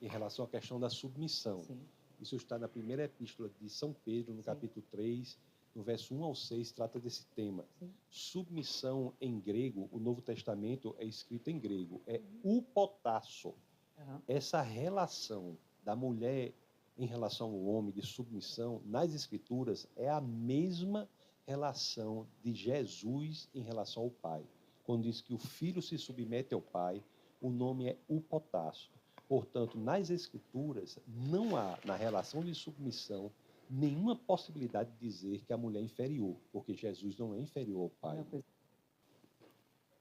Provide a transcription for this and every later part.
em relação à questão da submissão. Sim. Isso está na primeira epístola de São Pedro, no capítulo 3, no verso 1 ao 6, trata desse tema. Sim. Submissão em grego, o Novo Testamento é escrito em grego, é upotasso. Essa relação da mulher em relação ao homem, de submissão, nas Escrituras, é a mesma relação de Jesus em relação ao Pai. Quando diz que o Filho se submete ao Pai, o nome é upotasso. Portanto, nas Escrituras, não há, na relação de submissão, nenhuma possibilidade de dizer que a mulher é inferior, porque Jesus não é inferior ao Pai.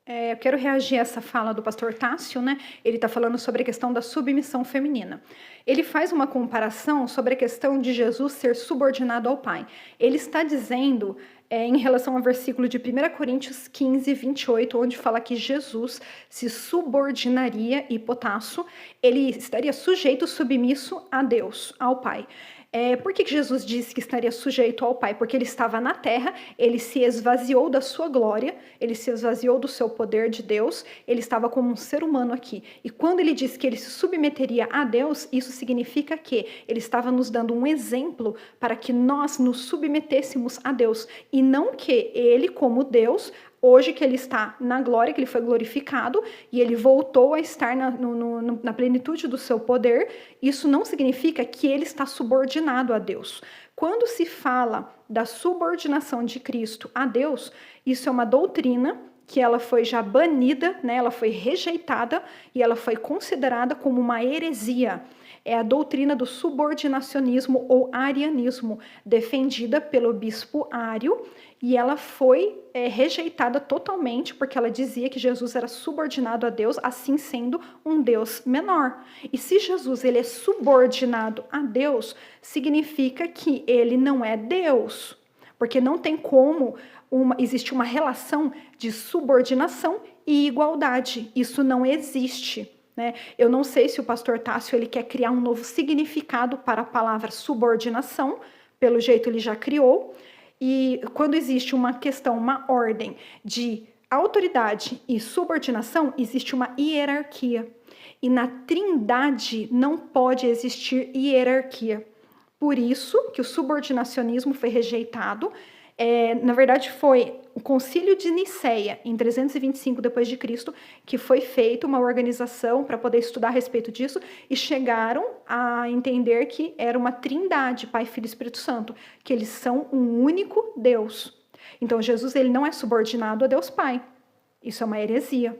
Eu quero reagir a essa fala do pastor Tássio, né? Ele está falando sobre a questão da submissão feminina. Ele faz uma comparação sobre a questão de Jesus ser subordinado ao Pai. Ele está dizendo, em relação ao versículo de 1 Coríntios 15, 28, onde fala que Jesus se subordinaria, hipotasso, ele estaria sujeito, submisso a Deus, ao Pai. Por que Jesus disse que estaria sujeito ao Pai? Porque ele estava na terra, ele se esvaziou da sua glória, ele se esvaziou do seu poder de Deus, ele estava como um ser humano aqui. E quando ele disse que ele se submeteria a Deus, isso significa que ele estava nos dando um exemplo para que nós nos submetêssemos a Deus. E não que ele, como Deus, hoje que ele está na glória, que ele foi glorificado e ele voltou a estar na plenitude do seu poder, isso não significa que ele está subordinado a Deus. Quando se fala da subordinação de Cristo a Deus, isso é uma doutrina que ela foi já banida, né? Ela foi rejeitada e ela foi considerada como uma heresia. É a doutrina do subordinacionismo ou arianismo, defendida pelo bispo Ário, e ela foi rejeitada totalmente, porque ela dizia que Jesus era subordinado a Deus, assim sendo um Deus menor. E se Jesus ele é subordinado a Deus, significa que ele não é Deus, porque não tem como existir uma relação de subordinação e igualdade. Isso não existe. Né? Eu não sei se o pastor Tássio ele quer criar um novo significado para a palavra subordinação, pelo jeito ele já criou, e quando existe uma questão, uma ordem de autoridade e subordinação, existe uma hierarquia, e na Trindade não pode existir hierarquia. Por isso que o subordinacionismo foi rejeitado. Na verdade, foi o Concílio de Nicéia, em 325 d.C., que foi feita uma organização para poder estudar a respeito disso, e chegaram a entender que era uma trindade, Pai, Filho e Espírito Santo, que eles são um único Deus. Então, Jesus ele não é subordinado a Deus Pai. Isso é uma heresia.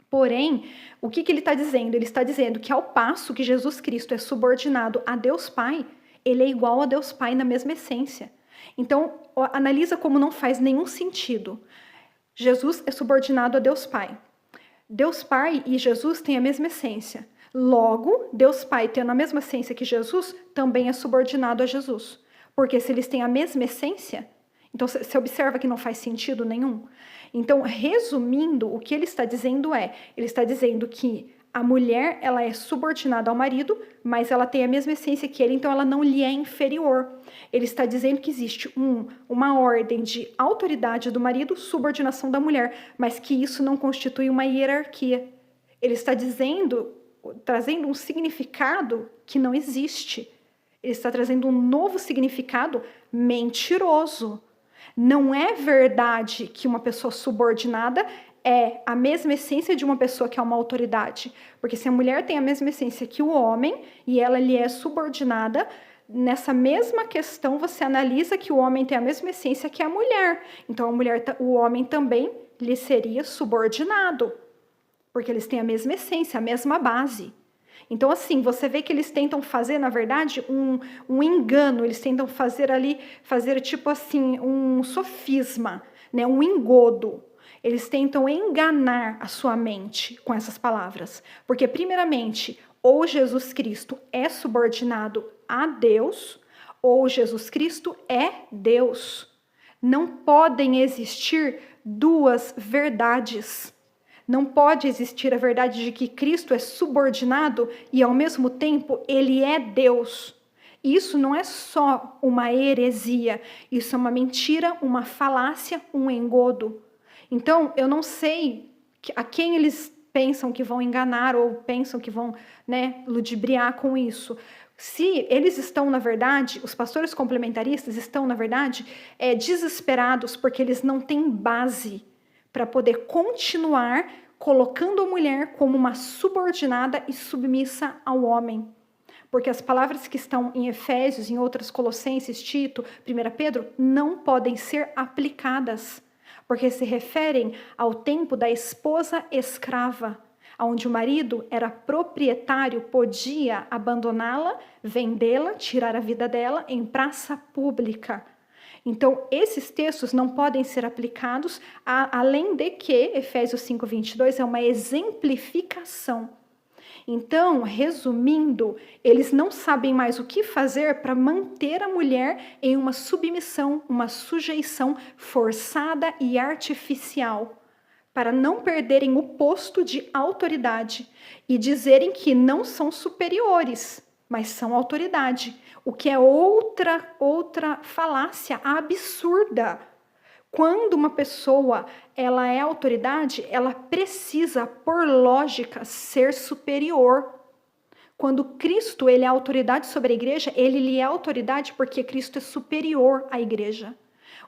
Porém, o que ele está dizendo? Ele está dizendo que ao passo que Jesus Cristo é subordinado a Deus Pai, ele é igual a Deus Pai na mesma essência. Então, analisa como não faz nenhum sentido. Jesus é subordinado a Deus Pai. Deus Pai e Jesus têm a mesma essência. Logo, Deus Pai, tendo a mesma essência que Jesus, também é subordinado a Jesus. Porque se eles têm a mesma essência, então você observa que não faz sentido nenhum. Então, resumindo, o que ele está dizendo ele está dizendo que a mulher ela é subordinada ao marido, mas ela tem a mesma essência que ele, então ela não lhe é inferior. Ele está dizendo que existe uma ordem de autoridade do marido, subordinação da mulher, mas que isso não constitui uma hierarquia. Ele está trazendo um significado que não existe. Ele está trazendo um novo significado mentiroso. Não é verdade que uma pessoa subordinada é a mesma essência de uma pessoa que é uma autoridade. Porque se a mulher tem a mesma essência que o homem e ela lhe é subordinada, nessa mesma questão você analisa que o homem tem a mesma essência que a mulher. Então o homem também lhe seria subordinado. Porque eles têm a mesma essência, a mesma base. Então, assim, você vê que eles tentam fazer, na verdade, um engano. Eles tentam fazer tipo assim, um sofisma, né? Um engodo. Eles tentam enganar a sua mente com essas palavras. Porque, primeiramente, ou Jesus Cristo é subordinado a Deus, ou Jesus Cristo é Deus. Não podem existir duas verdades. Não pode existir a verdade de que Cristo é subordinado e, ao mesmo tempo, ele é Deus. Isso não é só uma heresia, isso é uma mentira, uma falácia, um engodo. Então, eu não sei a quem eles pensam que vão enganar ou pensam que vão, né, ludibriar com isso. Se eles estão, na verdade, os pastores complementaristas estão, na verdade, desesperados porque eles não têm base para poder continuar colocando a mulher como uma subordinada e submissa ao homem. Porque as palavras que estão em Efésios, em outras Colossenses, Tito, 1 Pedro, não podem ser aplicadas, porque se referem ao tempo da esposa escrava, onde o marido era proprietário, podia abandoná-la, vendê-la, tirar a vida dela em praça pública. Então, esses textos não podem ser aplicados, além de que Efésios 5:22 é uma exemplificação. Então, resumindo, eles não sabem mais o que fazer para manter a mulher em uma submissão, uma sujeição forçada e artificial, para não perderem o posto de autoridade e dizerem que não são superiores, mas são autoridade, o que é outra falácia absurda. Quando uma pessoa ela é autoridade, ela precisa, por lógica, ser superior. Quando Cristo ele é autoridade sobre a igreja, ele lhe é autoridade porque Cristo é superior à igreja.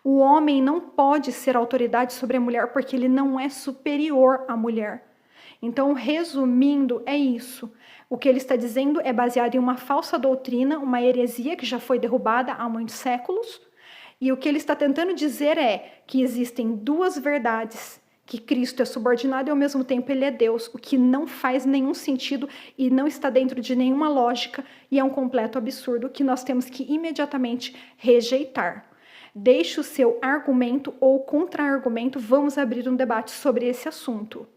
O homem não pode ser autoridade sobre a mulher porque ele não é superior à mulher. Então, resumindo, é isso. O que ele está dizendo é baseado em uma falsa doutrina, uma heresia que já foi derrubada há muitos séculos. E o que ele está tentando dizer é que existem duas verdades, que Cristo é subordinado e ao mesmo tempo ele é Deus, o que não faz nenhum sentido e não está dentro de nenhuma lógica e é um completo absurdo que nós temos que imediatamente rejeitar. Deixe o seu argumento ou contra-argumento, vamos abrir um debate sobre esse assunto.